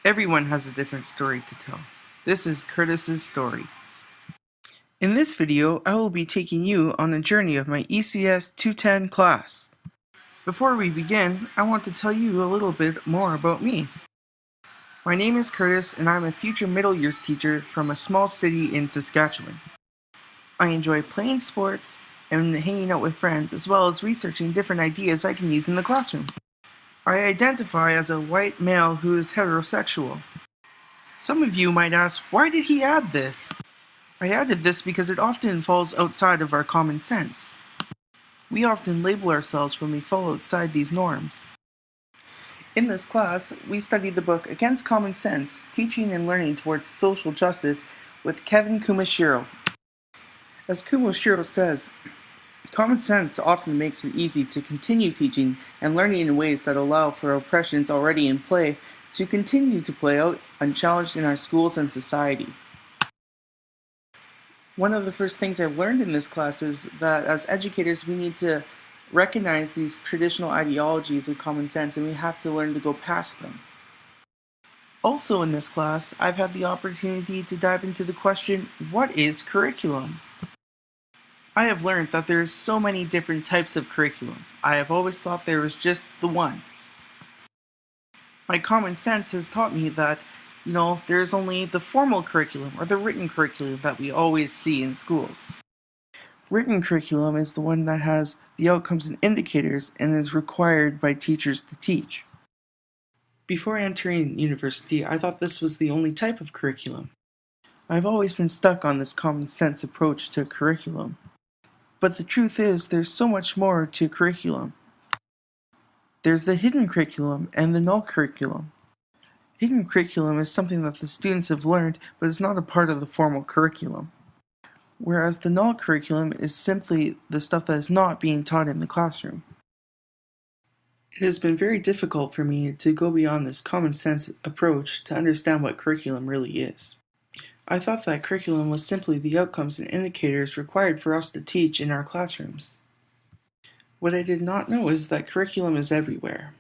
Everyone has a different story to tell. This is Curtis's story. In this video, I will be taking you on a journey of my ECS210 class. Before we begin, I want to tell you a little bit more about me. My name is Curtis and I'm a future middle years teacher from a small city in Saskatchewan. I enjoy playing sports and hanging out with friends, as well as researching different ideas I can use in the classroom. I identify as a white male who is heterosexual. Some of you might ask, why did he add this? I added this because it often falls outside of our common sense. We often label ourselves when we fall outside these norms. In this class, we studied the book Against Common Sense, Teaching and Learning Towards Social Justice with Kevin Kumashiro. As Kumashiro says, common sense often makes it easy to continue teaching and learning in ways that allow for oppressions already in play to continue to play out unchallenged in our schools and society. One of the first things I learned in this class is that as educators we need to recognize these traditional ideologies of common sense, and we have to learn to go past them. Also in this class, I've had the opportunity to dive into the question, what is curriculum? I have learned that there are so many different types of curriculum. I have always thought there was just the one. My common sense has taught me that, there's only the formal curriculum or the written curriculum that we always see in schools. Written curriculum is the one that has the outcomes and indicators and is required by teachers to teach. Before entering university, I thought this was the only type of curriculum. I've always been stuck on this common sense approach to curriculum. But the truth is, there's so much more to curriculum. There's the hidden curriculum and the null curriculum. Hidden curriculum is something that the students have learned, but is not a part of the formal curriculum. Whereas the null curriculum is simply the stuff that is not being taught in the classroom. It has been very difficult for me to go beyond this common sense approach to understand what curriculum really is. I thought that curriculum was simply the outcomes and indicators required for us to teach in our classrooms. What I did not know is that curriculum is everywhere.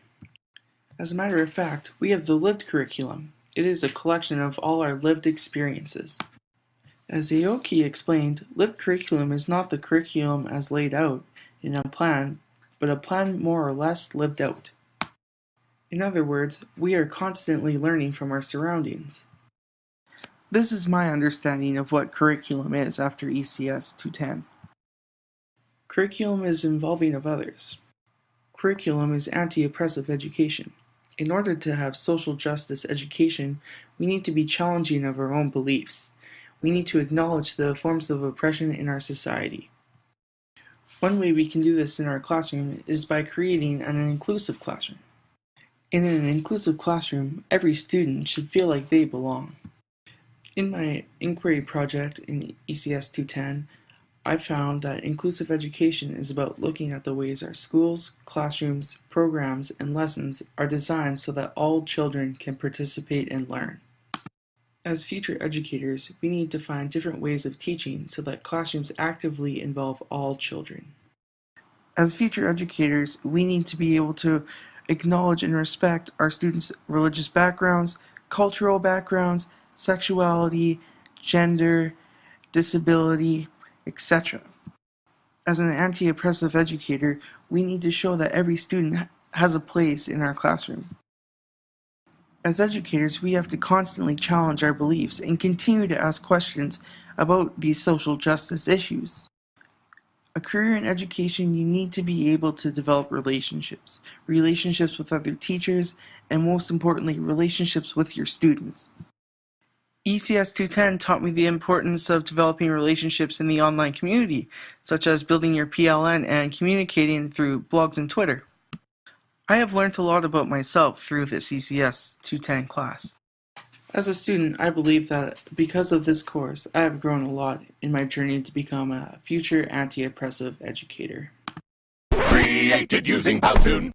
As a matter of fact, we have the lived curriculum. It is a collection of all our lived experiences. As Aoki explained, lived curriculum is not the curriculum as laid out in a plan, but a plan more or less lived out. In other words, we are constantly learning from our surroundings. This is my understanding of what curriculum is after ECS 210. Curriculum is involving of others. Curriculum is anti-oppressive education. In order to have social justice education, we need to be challenging of our own beliefs. We need to acknowledge the forms of oppression in our society. One way we can do this in our classroom is by creating an inclusive classroom. In an inclusive classroom, every student should feel like they belong. In my inquiry project in ECS 210, I found that inclusive education is about looking at the ways our schools, classrooms, programs, and lessons are designed so that all children can participate and learn. As future educators, we need to find different ways of teaching so that classrooms actively involve all children. As future educators, we need to be able to acknowledge and respect our students' religious backgrounds, cultural backgrounds, sexuality, gender, disability, etc. As an anti-oppressive educator, we need to show that every student has a place in our classroom. As educators, we have to constantly challenge our beliefs and continue to ask questions about these social justice issues. A career in education, you need to be able to develop relationships with other teachers, and most importantly, relationships with your students. ECS 210 taught me the importance of developing relationships in the online community, such as building your PLN and communicating through blogs and Twitter. I have learned a lot about myself through this ECS 210 class. As a student, I believe that because of this course, I have grown a lot in my journey to become a future anti-oppressive educator. Created using Powtoon.